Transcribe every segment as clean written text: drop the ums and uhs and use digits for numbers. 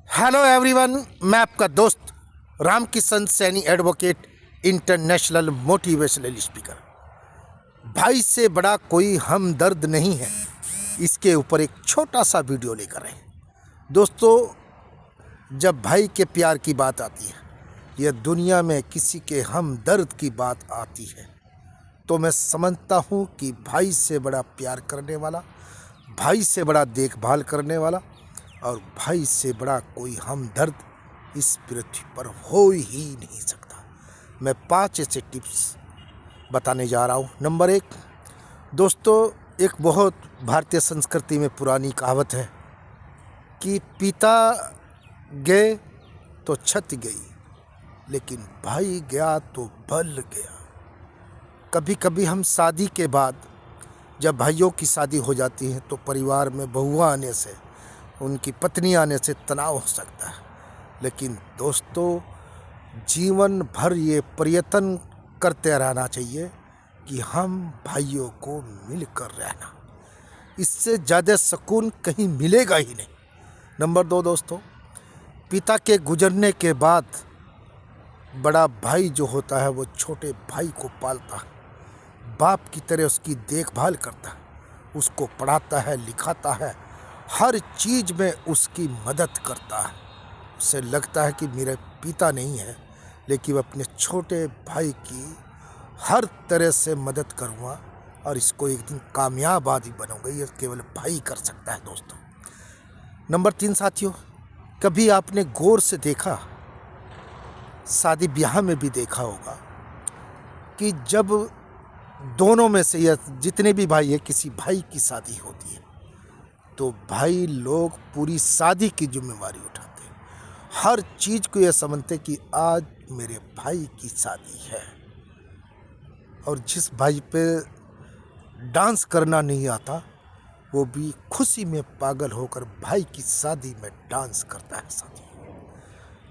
Hello everyone, मैं आपका दोस्त Ramkishan Saini advocate, international motivational speaker. भाई से बड़ा कोई हमदर्द नहीं है, इसके ऊपर एक छोटा सा वीडियो लेकर आए। दोस्तों, जब भाई के प्यार की बात आती है या दुनिया में किसी के हमदर्द की बात आती है तो मैं समझता हूँ कि भाई से बड़ा प्यार करने वाला, भाई से बड़ा देखभाल करने वाला और भाई से बड़ा कोई हमदर्द इस पृथ्वी पर हो ही नहीं सकता। मैं 5 ऐसे टिप्स बताने जा रहा हूँ। नंबर 1, दोस्तों, एक बहुत भारतीय संस्कृति में पुरानी कहावत है कि पिता गए तो छत गई, लेकिन भाई गया तो बल गया। कभी कभी हम शादी के बाद जब भाइयों की शादी हो जाती है तो परिवार में बहुआ आने से, उनकी पत्नी आने से तनाव हो सकता है, लेकिन दोस्तों, जीवन भर ये प्रयत्न करते रहना चाहिए कि हम भाइयों को मिलकर रहना। इससे ज़्यादा सुकून कहीं मिलेगा ही नहीं। नंबर 2, दोस्तों, पिता के गुजरने के बाद बड़ा भाई जो होता है वो छोटे भाई को पालता है, बाप की तरह उसकी देखभाल करता है, उसको पढ़ाता है, लिखाता है, हर चीज़ में उसकी मदद करता है। उसे लगता है कि मेरे पिता नहीं है, लेकिन वह अपने छोटे भाई की हर तरह से मदद करूँगा और इसको एक दिन कामयाब आदमी बनूंगा। ये केवल भाई कर सकता है। दोस्तों, नंबर 3, साथियों, कभी आपने गौर से देखा, शादी ब्याह में भी देखा होगा कि जब दोनों में से या जितने भी भाई है, किसी भाई की शादी होती है तो भाई लोग पूरी शादी की जिम्मेवारी उठाते हैं। हर चीज़ को यह समझते कि आज मेरे भाई की शादी है, और जिस भाई पे डांस करना नहीं आता वो भी खुशी में पागल होकर भाई की शादी में डांस करता है। साथी,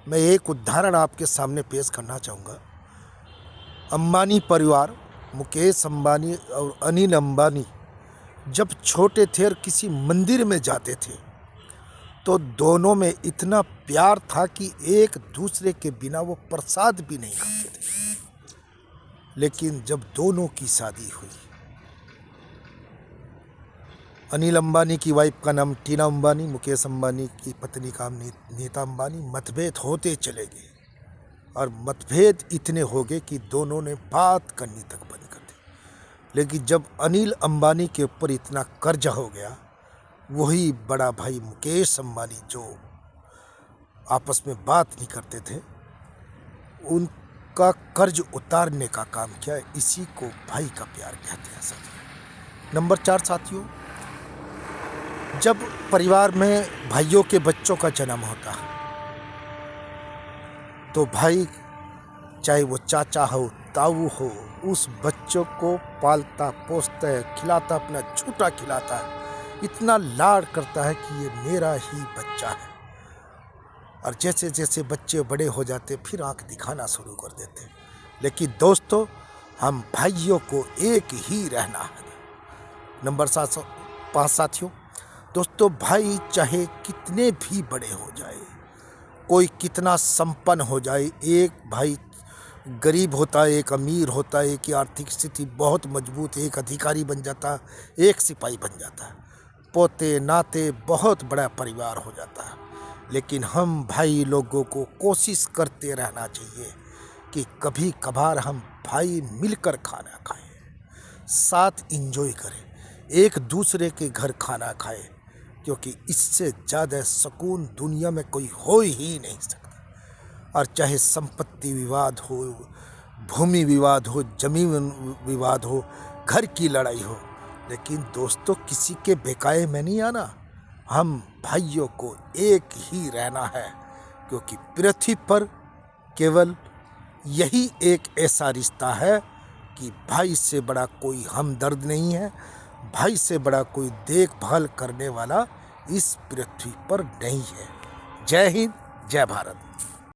मैं एक उदाहरण आपके सामने पेश करना चाहूँगा। अंबानी परिवार, मुकेश अंबानी और अनिल अंबानी जब छोटे थे और किसी मंदिर में जाते थे तो दोनों में इतना प्यार था कि एक दूसरे के बिना वो प्रसाद भी नहीं खाते थे। लेकिन जब दोनों की शादी हुई, अनिल अंबानी की वाइफ का नाम टीना अंबानी, मुकेश अंबानी की पत्नी का नाम नीता अंबानी, मतभेद होते चले गए और मतभेद इतने हो गए कि दोनों ने बात करनी तक बंद कर दी। लेकिन जब अनिल अंबानी के ऊपर इतना कर्जा हो गया, वही बड़ा भाई मुकेश अंबानी जो आपस में बात नहीं करते थे, उनका कर्ज उतारने का काम किया। इसी को भाई का प्यार कहते हैं। साथियों, नंबर 4, साथियों, जब परिवार में भाइयों के बच्चों का जन्म होता है तो भाई, चाहे वो चाचा हो, ताऊ हो, उस बच्चों को पालता पोसता है, खिलाता, अपना झूठा खिलाता है, इतना लाड करता है कि ये मेरा ही बच्चा है। और जैसे जैसे बच्चे बड़े हो जाते फिर आंख दिखाना शुरू कर देते। लेकिन दोस्तों, हम भाइयों को एक ही रहना है। नंबर 5, साथियों, दोस्तों, भाई चाहे कितने भी बड़े हो जाए, कोई कितना संपन्न हो जाए, एक भाई गरीब होता है, एक अमीर होता है, एक की आर्थिक स्थिति बहुत मजबूत है, एक अधिकारी बन जाता है, एक सिपाही बन जाता है, पोते नाते बहुत बड़ा परिवार हो जाता है। लेकिन हम भाई लोगों को कोशिश करते रहना चाहिए कि कभी कभार हम भाई मिलकर खाना खाएं, साथ एंजॉय करें, एक दूसरे के घर खाना खाएं, क्योंकि इससे ज़्यादा सुकून दुनिया में कोई हो ही नहीं सकता। और चाहे संपत्ति विवाद हो, भूमि विवाद हो, जमीन विवाद हो, घर की लड़ाई हो, लेकिन दोस्तों, किसी के बेकाये में नहीं आना। हम भाइयों को एक ही रहना है, क्योंकि पृथ्वी पर केवल यही एक ऐसा रिश्ता है कि भाई से बड़ा कोई हमदर्द नहीं है, भाई से बड़ा कोई देखभाल करने वाला इस पृथ्वी पर नहीं है। जय हिंद, जय भारत।